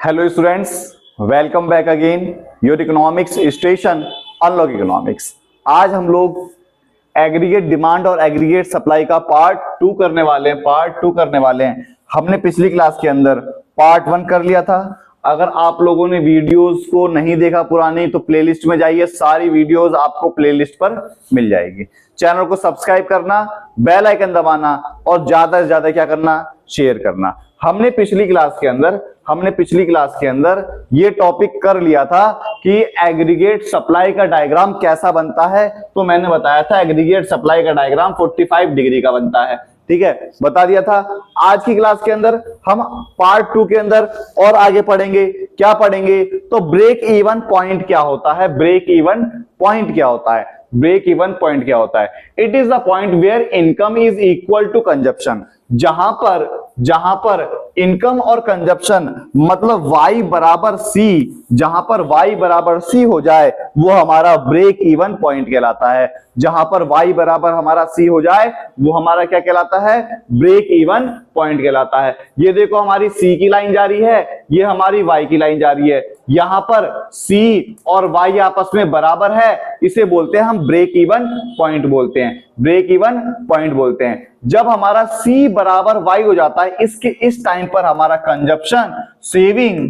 Hello students, welcome back again your economics station unlock economics. आज हम लोग aggregate demand और एग्रीगेट सप्लाई का पार्ट टू करने वाले हैं। हमने पिछली क्लास के अंदर पार्ट वन कर लिया था। अगर आप लोगों ने वीडियोस को नहीं देखा पुरानी तो प्लेलिस्ट में जाइए, सारी वीडियोस आपको प्लेलिस्ट पर मिल जाएगी। चैनल को सब्सक्राइब करना, बेल आइकन दबाना और ज्यादा से ज्यादा क्या करना, शेयर करना। हमने पिछली क्लास के अंदर ये टॉपिक कर लिया था कि एग्रीगेट सप्लाई का डायग्राम कैसा बनता है। तो मैंने बताया था एग्रीगेट सप्लाई का डायग्राम 45 डिग्री का बनता है, ठीक है, बता दिया था। आज की क्लास के अंदर हम पार्ट टू के अंदर और आगे पढ़ेंगे। क्या पढ़ेंगे? तो ब्रेक इवन पॉइंट क्या होता है। ब्रेक इवन पॉइंट क्या होता है? It is the point where income is equal to consumption. जहां पर इनकम और कंजप्शन मतलब Y बराबर C, जहां पर Y बराबर C हो जाए वो हमारा ब्रेक इवन पॉइंट कहलाता है। जहां पर Y बराबर हमारा C हो जाए वो हमारा क्या कहलाता है? ब्रेक इवन पॉइंट कहलाता है। ये देखो हमारी C की लाइन जा रही है, ये हमारी Y की लाइन जा रही है। यहां पर C और Y आपस में बराबर है, इसे बोलते हैं हम ब्रेक इवन पॉइंट बोलते हैं। जब हमारा C बराबर Y हो जाता है, इस टाइम पर हमारा कंजप्शन सेविंग,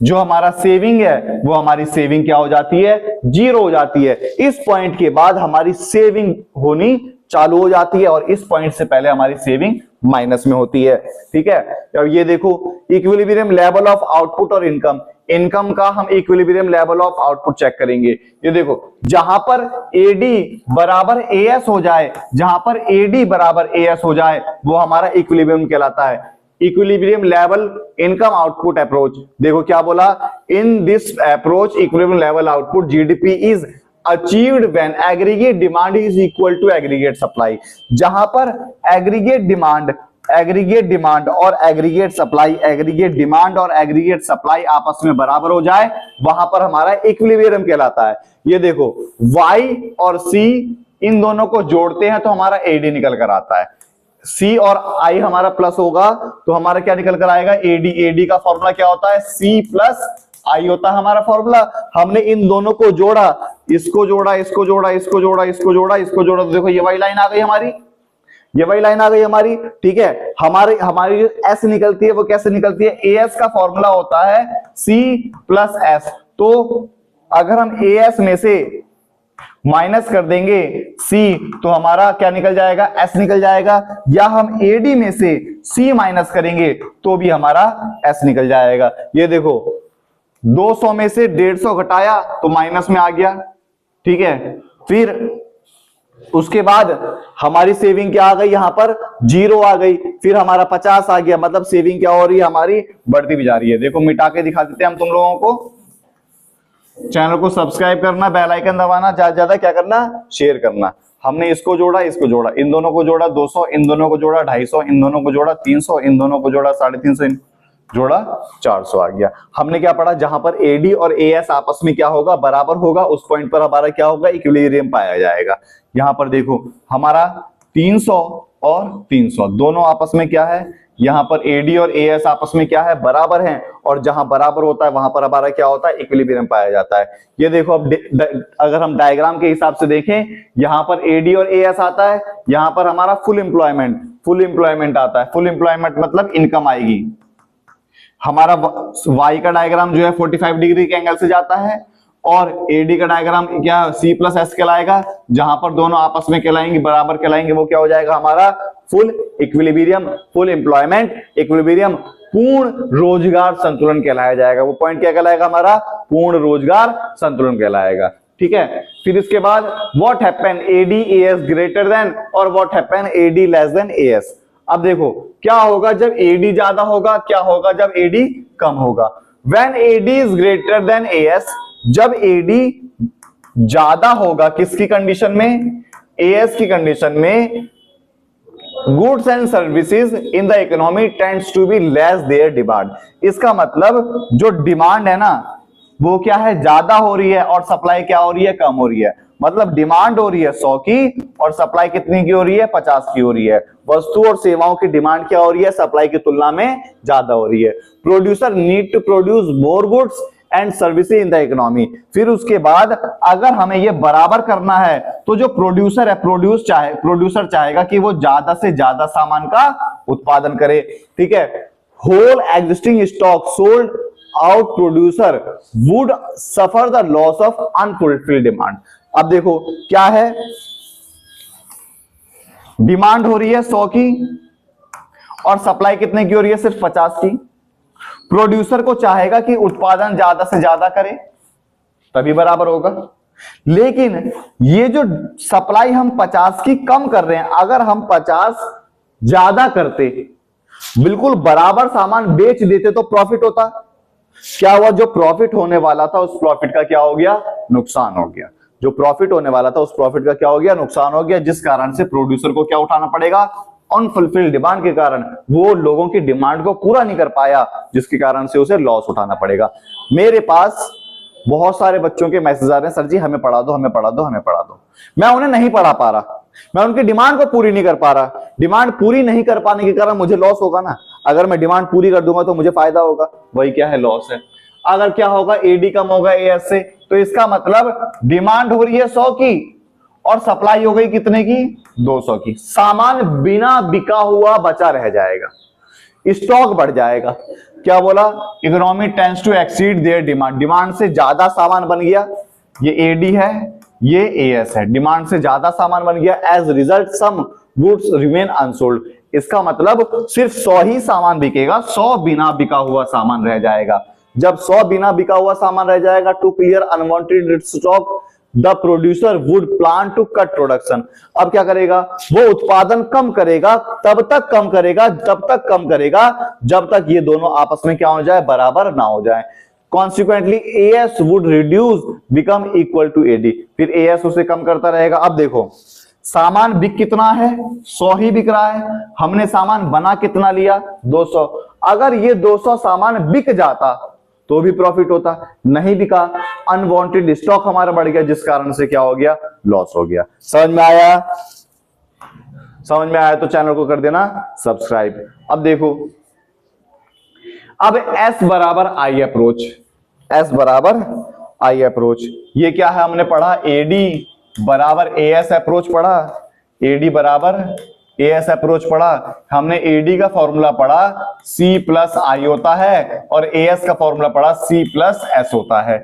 जो हमारा सेविंग है वो हमारी सेविंग क्या हो जाती है? जीरो हो जाती है। इस पॉइंट के बाद हमारी सेविंग होनी चालू हो जाती है और इस पॉइंट से पहले हमारी सेविंग माइनस में होती है, ठीक है। अब ये देखो इक्विलिब्रियम लेवल ऑफ आउटपुट और इनकम का हम equilibrium level of output check करेंगे। ये देखो जहां पर AD बराबर AS हो जाए वो हमारा इक्विलिब्रियम कहलाता है। Equilibrium level income output approach, देखो क्या बोला, in this approach equilibrium level output GDP is achieved when aggregate demand is equal to aggregate supply. जहां पर एग्रीगेट डिमांड और एग्रीगेट सप्लाई आपस में बराबर हो जाए वहां पर हमारा इक्विलिब्रियम कहलाता है। ये देखो Y और C इन दोनों को जोड़ते हैं तो हमारा AD निकल कर आता है। C और I हमारा प्लस होगा तो हमारा क्या निकल कर आएगा? AD का फॉर्मूला क्या होता है? C प्लस I होता है हमारा फॉर्मूला। हमने इन दोनों को जोड़ा, इसको जोड़ा, तो देखो ये वाली लाइन आ गई हमारी, ठीक है। हमारी S निकलती है वो कैसे निकलती है? AS का फॉर्मूला होता है C प्लस S। तो अगर हम AS में से माइनस कर देंगे C तो हमारा क्या निकल जाएगा? S निकल जाएगा। या हम AD में से C माइनस करेंगे तो भी हमारा S निकल जाएगा। ये देखो 200 में से 150 घटाया तो माइनस में आ गया, ठीक है। फिर उसके बाद हमारी सेविंग क्या आ गई? यहां पर 0 आ गई। फिर हमारा 50 आ गया, मतलब सेविंग क्या हो रही है? हमारी बढ़ती भी जा रही है। देखो मिटा के दिखा देते हैं हम तुम लोगों को। चैनल को सब्सक्राइब करना, बेल आइकन दबाना, ज्यादा ज्यादा क्या करना, शेयर करना। हमने इसको जोड़ा, इन दोनों को जोड़ा 200, इन दोनों को जोड़ा 250, इन दोनों को जोड़ा 300, इन दोनों को जोड़ा 350, जोड़ा 400 आ गया। हमने क्या पढ़ा? जहां पर AD और AS आपस में क्या होगा? बराबर होगा, उस पॉइंट पर हमारा क्या होगा? इक्विलिब्रियम पाया जाएगा। यहां पर देखो हमारा 300 और 300 दोनों आपस में क्या है? यहां पर AD और AS आपस में क्या है? बराबर हैं, और जहां बराबर होता है वहां पर हमारा क्या होता है? इक्विलिब्रियम पाया जाता है। ये देखो अब अगर हम डायग्राम के हिसाब से देखें, यहां पर AD और AS आता है, यहां पर हमारा फुल एम्प्लॉयमेंट आता है। फुल एम्प्लॉयमेंट मतलब इनकम आएगी। हमारा Y का डायग्राम जो है 45 डिग्री के एंगल से जाता है, और AD का डायग्राम क्या? C प्लस S कहलाएगा। जहां पर दोनों आपस में कहलाएंगे, बराबर कहलाएंगे, वो क्या हो जाएगा? हमारा full equilibrium, full employment equilibrium, पूर्ण रोजगार संतुलन कहलाया जाएगा। वो पॉइंट क्या कहलाएगा? हमारा पूर्ण रोजगार संतुलन कहलाएगा, ठीक है। फिर इसके बाद what happen AD AS greater than और what happen AD less than AS। अब देखो क्या होगा जब AD ज्यादा होगा, क्या होगा जब AD कम होगा? When AD is greater than AS, जब AD ज्यादा होगा किसकी कंडीशन में? AS की कंडीशन में goods and services in the economy tends to be less their demand. इसका मतलब जो डिमांड है ना वो क्या है? ज्यादा हो रही है, और सप्लाई क्या हो रही है? कम हो रही है। मतलब डिमांड हो रही है 100 की और सप्लाई कितनी की हो रही है, 50 की हो रही है। वस्तु और सेवाओं की डिमांड क्या हो रही है, सप्लाई की तुलना में ज्यादा हो रही है। Producer need to produce more goods and services in the economy. फिर उसके बाद अगर हमें ये बराबर करना है तो जो प्रोड्यूसर है, प्रोड्यूसर चाहेगा कि वो ज्यादा से ज्यादा सामान का उत्पादन करे, ठीक है। Whole existing stock sold out producer would suffer the loss of unfulfilled demand. अब देखो क्या है, डिमांड हो रही है 100 की और सप्लाई कितने की हो रही है, सिर्फ 50 की। प्रोड्यूसर को चाहेगा कि उत्पादन ज्यादा से ज्यादा करे तभी बराबर होगा। लेकिन ये जो सप्लाई हम 50 की कम कर रहे हैं, अगर हम 50 ज्यादा करते, बिल्कुल बराबर सामान बेच देते तो प्रॉफिट होता। क्या हुआ, जो प्रॉफिट होने वाला था उस प्रॉफिट का क्या हो गया, नुकसान हो गया। जो प्रॉफिट होने वाला था उस प्रॉफिट का क्या हो गया, नुकसान हो गया, जिस कारण से प्रोड्यूसर को क्या उठाना पड़ेगा, अनफुलफिल्ड डिमांड के कारण वो लोगों की डिमांड को पूरा नहीं कर पाया, जिसके कारण से उसे लॉस उठाना पड़ेगा। मेरे पास बहुत सारे बच्चों के मैसेज आ रहे हैं, सर जी हमें पढ़ा दो, हमें पढ़ा दो, हमें पढ़ा दो। मैं उन्हें नहीं पढ़ा पा रहा, मैं उनकी डिमांड को पूरी नहीं कर पा रहा। डिमांड पूरी नहीं कर पाने के कारण मुझे लॉस होगा ना। अगर मैं डिमांड पूरी कर दूंगा तो मुझे फायदा होगा, वही क्या है, लॉस है। अगर क्या होगा, एडी कम होगा एएस से, तो इसका मतलब डिमांड हो रही है 100 की और सप्लाई हो गई कितने की, 200 की। सामान बिना बिका हुआ बचा रह जाएगा, स्टॉक बढ़ जाएगा। क्या बोला, economy tends to exceed their demand. Demand से ज्यादा सामान बन गया, ये एडी है, ये एएस है, डिमांड से ज्यादा सामान बन गया। As result some goods remain unsold. इसका मतलब सिर्फ 100 ही सामान बिकेगा, 100 बिना बिका हुआ सामान रह जाएगा। जब 100 बिना बिका हुआ सामान रह जाएगा, to clear unwanted stock the producer would plan to cut production. अब क्या करेगा, वो उत्पादन कम करेगा, तब तक कम करेगा, जब तक कम करेगा जब तक ये दोनों आपस में क्या हो जाए, बराबर ना हो जाए। Consequently AS would reduce become equal to AD. फिर एएस उसे कम करता रहेगा। अब देखो सामान बिक कितना है, 100 ही बिक रहा है, हमने सामान बना कितना लिया, 200। अगर ये 200 सामान बिक जाता तो भी प्रॉफिट होता, नहीं बिका, अनवांटेड स्टॉक हमारा बढ़ गया, जिस कारण से क्या हो गया, लॉस हो गया। समझ में आया, समझ में आया तो चैनल को कर देना सब्सक्राइब। अब देखो, अब एस बराबर आई अप्रोच, एस बराबर आई अप्रोच, ये क्या है, हमने पढ़ा एडी बराबर एएस अप्रोच पढ़ा, एडी बराबर एएस अप्रोच पढ़ा। हमने एडी का फॉर्मूला पढ़ा सी प्लस आई होता है और एएस का फॉर्मूला पढ़ा सी प्लस एस होता है।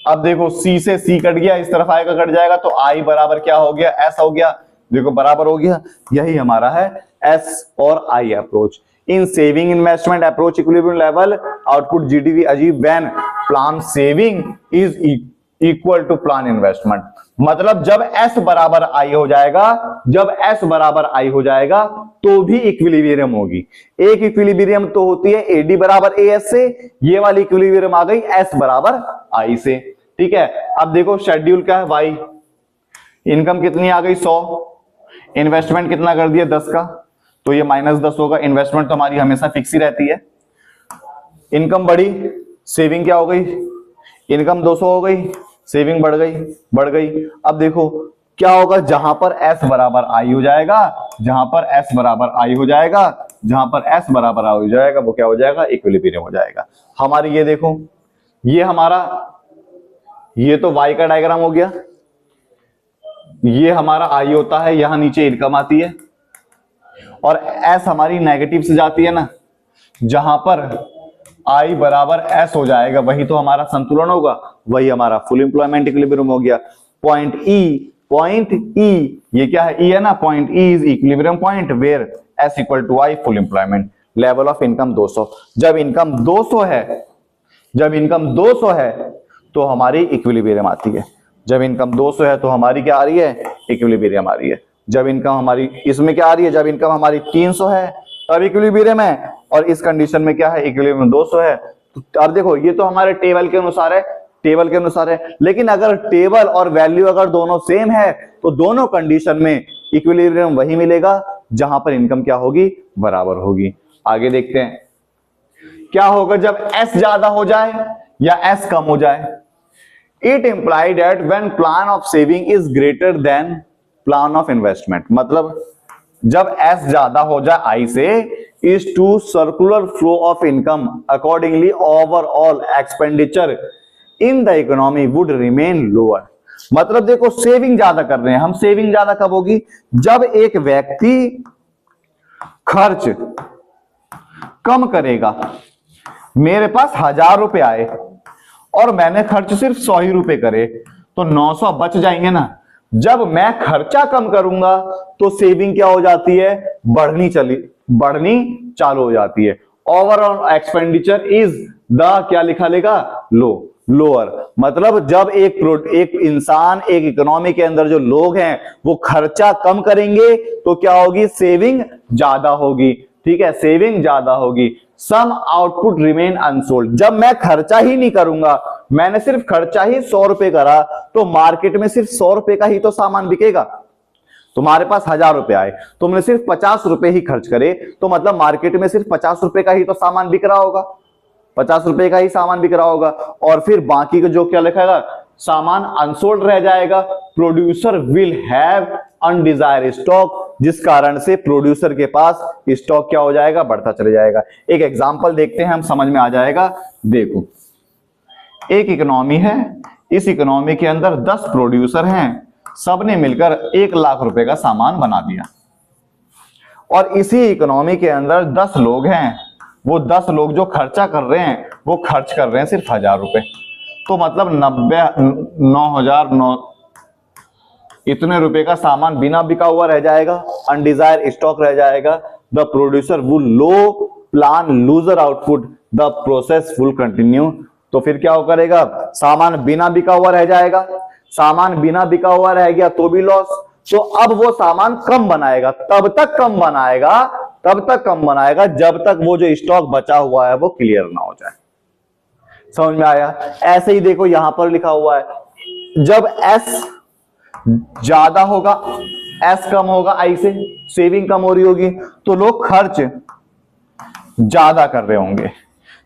अब देखो सी से सी कट गया, इस तरफ आएगा कट जाएगा, तो आई बराबर क्या हो गया, एस हो गया। देखो बराबर हो गया, यही हमारा है एस और I approach. In saving investment approach equilibrium level output GDP achieve when plan saving is equal to plan investment. मतलब जब S बराबर I हो जाएगा, जब S बराबर I हो जाएगा तो भी इक्विलिब्रियम होगी। एक इक्विलिब्रियम तो होती है AD बराबर AS से, ये वाली इक्विलिब्रियम आ गई S बराबर I से, ठीक है। अब देखो शेड्यूल क्या है, Y इनकम कितनी आ गई 100, इन्वेस्टमेंट कितना कर दिया 10 का, तो ये -10 होगा। इन्वेस्टमेंट तो हमारी हमेशा फिक्स ही रहती है। इनकम बढ़ी, सेविंग क्या हो गई, इनकम 200 हो गई, सेविंग बढ़ गई। अब देखो क्या होगा, जहां पर S बराबर I हो जाएगा, जहां पर S बराबर I हो जाएगा, जहां पर S बराबर I हो जाएगा, वो क्या हो जाएगा, इक्विलिब्रियम हो जाएगा। हमारी ये देखो, ये हमारा, ये तो Y का डायग्राम हो गया, ये हमारा I होता है, यहां नीचे इनकम आती है और S हमारी नेगेटिव से जाती है ना, जहां पर I बराबर S हो जाएगा वही तो हमारा संतुलन होगा, वही हमारा फुल एम्प्लॉयमेंट इक्विलिब्रियम हो गया। पॉइंट E, ये क्या है, E है ना, point E is equilibrium point where S equal to I full employment. Level of income 200। जब इनकम 200 है, जब इनकम 200 है तो हमारी इक्विलिब्रियम आती है। जब इनकम 200 है तो हमारी क्या आ रही है, इक्विलिब्रियम आ रही है। जब इनकम हमारी इसमें क्या आ रही है, जब इनकम हमारी 300 है तब इक्विलिब्रियम है, और इस कंडीशन में क्या है, इक्विलिब्रियम 200 है। तो अब देखो ये तो हमारे टेबल के अनुसार है, टेबल के अनुसार है, लेकिन अगर टेबल और वैल्यू अगर दोनों सेम है तो दोनों कंडीशन में इक्विलिब्रियम वही मिलेगा जहां पर इनकम क्या होगी, बराबर होगी। आगे देखते हैं क्या होगा जब S ज्यादा हो जाए या S कम हो जाए। It imply that when plan of saving is greater than plan of investment, मतलब जब एस ज्यादा हो जाए आई से, is to circular flow of income accordingly overall expenditure in the economy would remain lower. मतलब देखो सेविंग ज्यादा कर रहे हैं हम, सेविंग ज्यादा कब होगी? जब एक व्यक्ति खर्च कम करेगा। मेरे पास 1000 रुपए आए और मैंने खर्च सिर्फ 100 ही रुपए करे, तो 900 बच जाएंगे ना। जब मैं खर्चा कम करूंगा तो सेविंग क्या हो जाती है? बढ़नी चालू हो जाती है। ओवरऑल एक्सपेंडिचर इज द क्या लिखा लेगा? लोअर। मतलब जब एक इंसान, एक इकोनॉमी के अंदर जो लोग हैं वो खर्चा कम करेंगे तो क्या होगी? सेविंग ज्यादा होगी। ठीक है, सेविंग ज्यादा होगी। सम आउटपुट रिमेन अनसोल्ड। जब मैं खर्चा ही नहीं करूंगा, मैंने सिर्फ खर्चा ही 100 रुपए करा, तो मार्केट में सिर्फ 100 रुपए का ही तो सामान बिकेगा। तुम्हारे पास 1000 रुपए आए, तुमने सिर्फ 50 रुपए ही खर्च करे, तो मतलब मार्केट में सिर्फ 50 रुपए का ही तो सामान बिक रहा होगा, 50 रुपए का ही सामान बिक रहा होगा। और फिर बाकी का जो क्या लिखेगा? सामान अनसोल्ड रह जाएगा। Producer will have undesired stock, जिस कारण से प्रोड्यूसर के पास स्टॉक क्या हो जाएगा? बढ़ता चले जाएगा। एक एग्जांपल देखते हैं, हम समझ में आ जाएगा। देखो, एक इकोनॉमी है, इस इकोनॉमी के अंदर 10 प्रोड्यूसर हैं, सबने मिलकर 1 लाख रुपए का सामान बना दिया। और इसी इकोनॉमी के अंदर 10 लोग हैं, वो 10 लोग जो खर्चा कर रहे हैं वो खर्च कर रहे हैं सिर्फ 1000 रुपए, तो मतलब 9,009 इतने रुपए का सामान बिना बिका हुआ रह जाएगा, अनडिजायर्ड स्टॉक रह जाएगा। The producer will low plan loser output, the process will continue. तो फिर क्या करेगा? सामान बिना बिका हुआ रह जाएगा, सामान बिना बिका हुआ रह गया तो भी लॉस। तो अब वो सामान कम बनाएगा, तब तक कम बनाएगा जब तक वो जो स्टॉक बचा हुआ है वो क्लियर ना हो जाए। समझ में आया? ऐसे ही देखो यहां पर लिखा हुआ है, जब एस ज्यादा होगा, एस कम होगा आई से, सेविंग कम हो रही होगी, तो लोग खर्च ज्यादा कर रहे होंगे।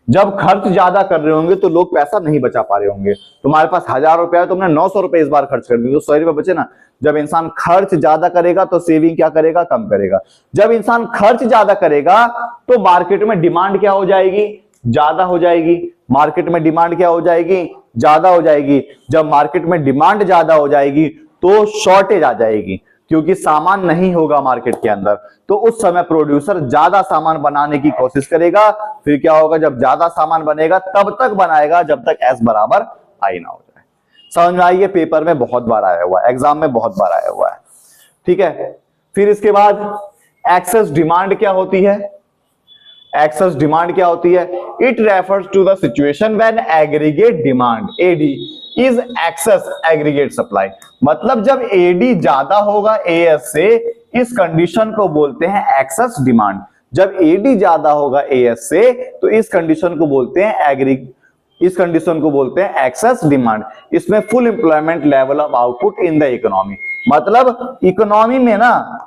जब खर्च ज्यादा कर रहे होंगे तो लोग पैसा नहीं बचा पा रहे होंगे। तुम्हारे पास 1000 रुपए है, तुमने 900 रुपए इस बार खर्च कर दिए, तो 100 रुपए बचे ना। जब इंसान खर्च ज्यादा करेगा तो सेविंग क्या करेगा? कम करेगा। जब इंसान खर्च ज्यादा करेगा तो मार्केट में डिमांड क्या हो जाएगी? ज्यादा हो जाएगी। मार्केट में डिमांड क्या हो जाएगी? ज्यादा हो जाएगी। जब मार्केट में डिमांड ज्यादा हो जाएगी तो शॉर्टेज आ जाएगी, क्योंकि सामान नहीं होगा मार्केट के अंदर। तो उस समय प्रोड्यूसर ज्यादा सामान बनाने की कोशिश करेगा। फिर क्या होगा? जब ज्यादा सामान बनेगा तब तक बनाएगा जब तक एस बराबर आई ना हो जाए। समझ में आई? ये पेपर में बहुत बार आया हुआ है, एग्जाम में बहुत बार आया हुआ है। ठीक है, फिर इसके बाद एक्सेस डिमांड क्या होती है? एक्सेस डिमांड क्या होती है? It refers to the situation when aggregate demand AD is excess aggregate supply. मतलब जब एडी ज्यादा होगा एएस से, इस कंडीशन को बोलते हैं एक्सेस डिमांड। जब एडी ज्यादा होगा एएस से तो इस कंडीशन को बोलते हैं एक्सेस डिमांड। इसमें full employment level of output in the economy. मतलब इकोनॉमी में ना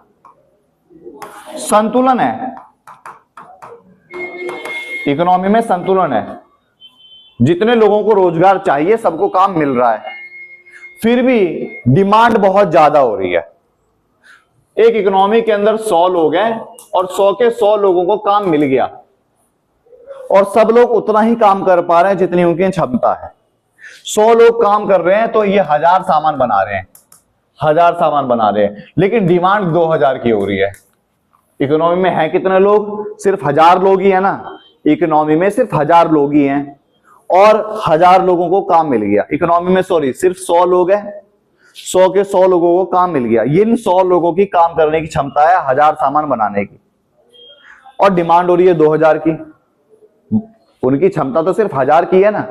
संतुलन है, इकोनॉमी में संतुलन है। जितने लोगों को रोजगार चाहिए सबको काम मिल रहा है, फिर भी डिमांड बहुत ज्यादा हो रही है। एक इकोनॉमी के अंदर 100 लोग हैं और 100 के 100 लोगों को काम मिल गया और सब लोग उतना ही काम कर पा रहे हैं जितनी उनकी क्षमता है। 100 लोग काम कर रहे हैं तो ये 1000 सामान बना रहे हैं, 1000 सामान बना रहे हैं, लेकिन डिमांड 2000 की हो रही है। इकोनॉमी में है कितने लोग? सिर्फ 1000 लोग ही है ना। इकोनॉमी में सिर्फ 1000 लोग ही हैं और 1000 लोगों को काम मिल गया। इकोनॉमी में सिर्फ 100 लोग हैं, 100 के 100 लोगों को काम मिल गया। इन 100 लोगों की काम करने की क्षमता है 1000 सामान बनाने की, और डिमांड हो रही है 2000 की। उनकी क्षमता तो सिर्फ 1000 की है ना,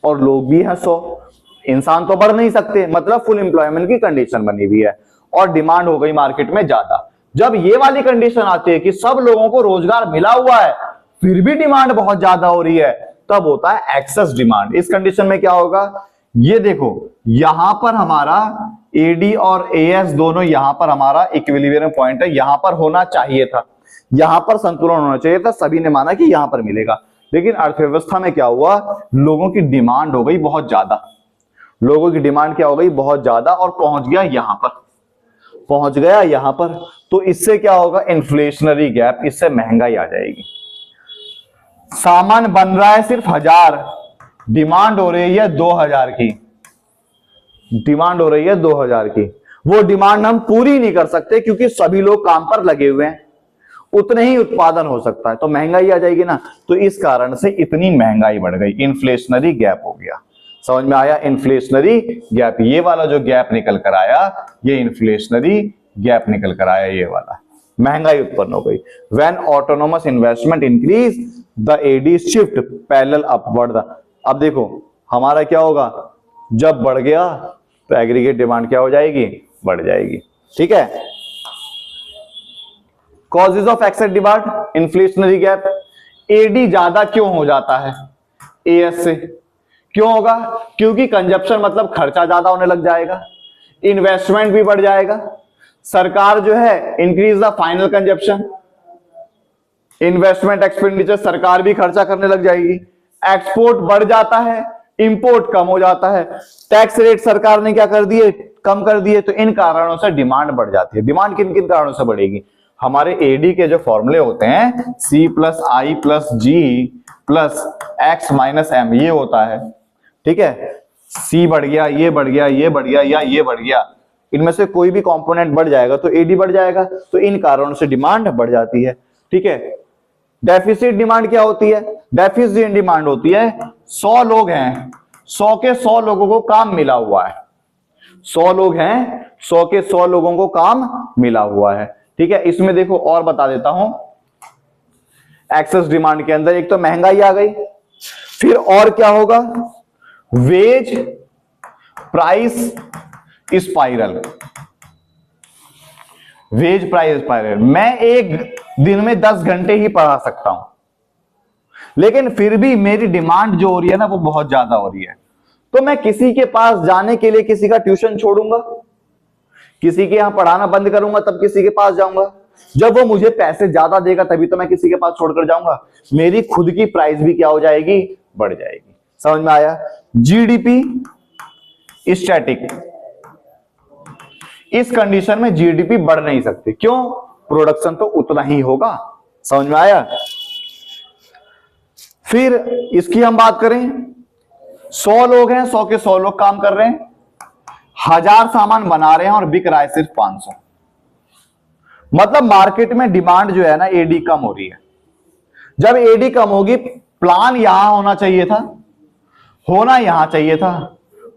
और लोग भी हैं 100। इंसान तो बढ़ नहीं सकते, मतलब फुल एम्प्लॉयमेंट की कंडीशन बनी हुई है और डिमांड हो गई मार्केट में ज्यादा। जब ये वाली कंडीशन आती है कि सब लोगों को रोजगार मिला हुआ है फिर भी डिमांड बहुत ज्यादा हो रही है, तब होता है एक्सेस डिमांड। इस कंडीशन में क्या होगा? ये देखो, यहां पर हमारा एडी और एएस दोनों यहां पर हमारा इक्विलिब्रियम पॉइंट है, यहां पर होना चाहिए था, यहां पर संतुलन होना चाहिए था। सभी ने माना कि यहां पर मिलेगा, लेकिन अर्थव्यवस्था में क्या हुआ? लोगों की डिमांड हो गई बहुत ज्यादा, लोगों की डिमांड क्या हो गई, बहुत ज्यादा, और पहुंच गया यहां पर, पहुंच गया यहां पर। तो इससे क्या होगा, इन्फ्लेशनरी गैप, इससे महंगाई आ जाएगी। सामान बन रहा है सिर्फ 1000, डिमांड हो रही है 2000 की, डिमांड हो रही है 2000 की। वो डिमांड हम पूरी नहीं कर सकते क्योंकि सभी लोग काम पर लगे हुए हैं, उतने ही उत्पादन हो सकता है, तो महंगाई आ जाएगी ना। तो इस कारण से इतनी महंगाई बढ़ गई, इन्फ्लेशनरी गैप हो गया। समझ में आया, इन्फ्लेशनरी गैप, ये वाला जो गैप निकल कर आया, ये इन्फ्लेशनरी गैप निकल कर आया, ये वाला महंगाई उत्पन्न हो गई। When autonomous investment increase the AD shift parallel upward. अब देखो हमारा क्या होगा, जब बढ़ गया तो एग्रीगेट डिमांड क्या हो जाएगी, बढ़ जाएगी। ठीक है, causes of excess demand, inflationary gap. AD ज्यादा क्यों हो जाता है एएस से, क्यों होगा, क्योंकि कंजप्शन मतलब खर्चा ज्यादा होने लग जाएगा, इन्वेस्टमेंट भी बढ़ जाएगा। सरकार जो है increase the final consumption, investment expenditure, सरकार भी खर्चा करने लग जाएगी। एक्सपोर्ट बढ़ जाता है, इंपोर्ट कम हो जाता है। टैक्स रेट सरकार ने क्या कर दिए, कम कर दिए। तो इन कारणों से डिमांड बढ़ जाती है। डिमांड किन किन कारणों से बढ़ेगी, हमारे एडी के जो फॉर्मूले होते हैं C + I + G + X - M, ये होता है। ठीक है, C बढ़ गया, ये बढ़ गया, ये बढ़ गया, या ये बढ़ गया, इनमें से कोई भी कंपोनेंट बढ़ जाएगा तो एडी बढ़ जाएगा। तो इन कारणों से डिमांड बढ़ जाती है। ठीक है, डेफिसिट डिमांड क्या होती है, डेफिसिट डिमांड होती है 100 लोग हैं, 100 के 100 लोगों को काम मिला हुआ है, 100 लोग हैं, 100 के 100 लोगों को काम मिला हुआ है। ठीक है, इसमें देखो और बता देता हूं, एक्सेस डिमांड के अंदर एक तो महंगाई आ गई, फिर और क्या होगा, wage price spiral, wage price spiral. मैं एक दिन में 10 घंटे ही पढ़ा सकता हूं, लेकिन फिर भी मेरी डिमांड जो हो रही है ना वो बहुत ज्यादा हो रही है, तो मैं किसी के पास जाने के लिए किसी का ट्यूशन छोड़ूंगा, किसी के यहां पढ़ाना बंद करूंगा, तब किसी के पास जाऊंगा। जब वो मुझे पैसे ज्यादा देगा तभी तो मैं किसी के पास छोड़कर जाऊंगा। मेरी खुद की प्राइस भी क्या हो जाएगी, बढ़ जाएगी। समझ में आया। जीडीपी स्टैटिक, इस कंडीशन में जीडीपी बढ़ नहीं सकती, क्यों, प्रोडक्शन तो उतना ही होगा। समझ में आया। फिर इसकी हम बात करें, 100 लोग हैं, 100 के 100 लोग काम कर रहे हैं, 1000 सामान बना रहे हैं और बिक रहा है सिर्फ 500। मतलब मार्केट में डिमांड जो है ना एडी कम हो रही है। जब एडी कम होगी, प्लान यहां होना चाहिए था, होना यहां चाहिए था,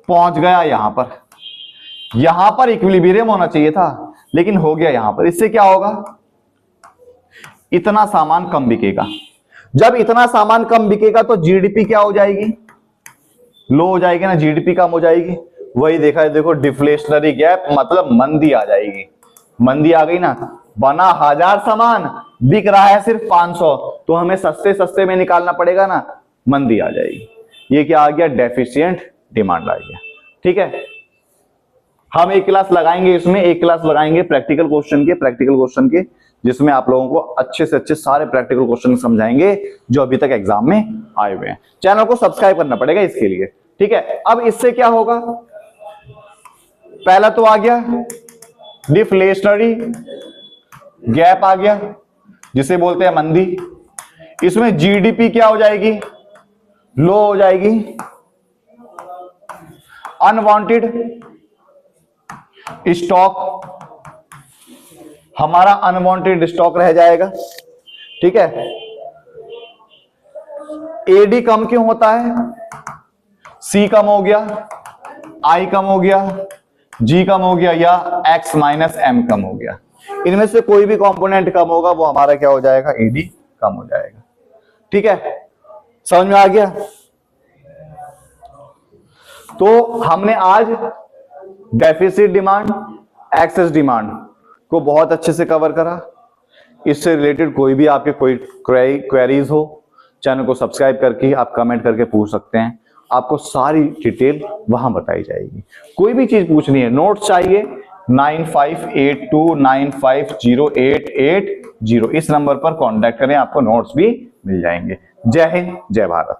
पहुंच गया यहां पर इक्विलिब्रियम होना चाहिए था, लेकिन हो गया यहां पर। इससे क्या होगा, इतना सामान कम बिकेगा। जब इतना सामान कम बिकेगा तो जीडीपी क्या हो जाएगी, लो हो जाएगी ना, जीडीपी कम हो जाएगी। वही देखा है, देखो डिफ्लेशनरी गैप मतलब मंदी आ जाएगी, मंदी आ गई ना। बना 1000 सामान, बिक रहा है सिर्फ 500, तो हमें सस्ते सस्ते में निकालना पड़ेगा ना, मंदी आ जाएगी। ये क्या आ गया, डेफिशिएंट डिमांड आ गया। ठीक है, हम एक क्लास लगाएंगे, इसमें एक क्लास लगाएंगे प्रैक्टिकल क्वेश्चन के, जिसमें आप लोगों को अच्छे से अच्छे सारे प्रैक्टिकल क्वेश्चन समझाएंगे जो अभी तक एग्जाम में आए हुए हैं। चैनल को सब्सक्राइब करना पड़ेगा इसके लिए। ठीक है, अब इससे क्या होगा, पहला तो आ गया डिफ्लेशनरी गैप आ गया, जिसे बोलते हैं मंदी। इसमें जीडीपी क्या हो जाएगी, लो हो जाएगी। अनवांटेड स्टॉक, हमारा अनवांटेड स्टॉक रह जाएगा। ठीक है, एडी कम क्यों होता है, सी कम हो गया, आई कम हो गया, जी कम हो गया, या एक्स माइनस एम कम हो गया। इनमें से कोई भी कंपोनेंट कम होगा वो हमारा क्या हो जाएगा, एडी कम हो जाएगा। ठीक है, समझ में आ गया। तो हमने आज डेफिसिट डिमांड, एक्सेस डिमांड को बहुत अच्छे से कवर करा। इससे रिलेटेड कोई भी आपके कोई क्वेरीज हो, चैनल को सब्सक्राइब करके आप कमेंट करके पूछ सकते हैं, आपको सारी डिटेल वहां बताई जाएगी। कोई भी चीज पूछनी है, नोट्स चाहिए 9582950880, इस नंबर पर कांटेक्ट करें, आपको नोट्स भी मिल जाएंगे। जय हिंद, जय भारत।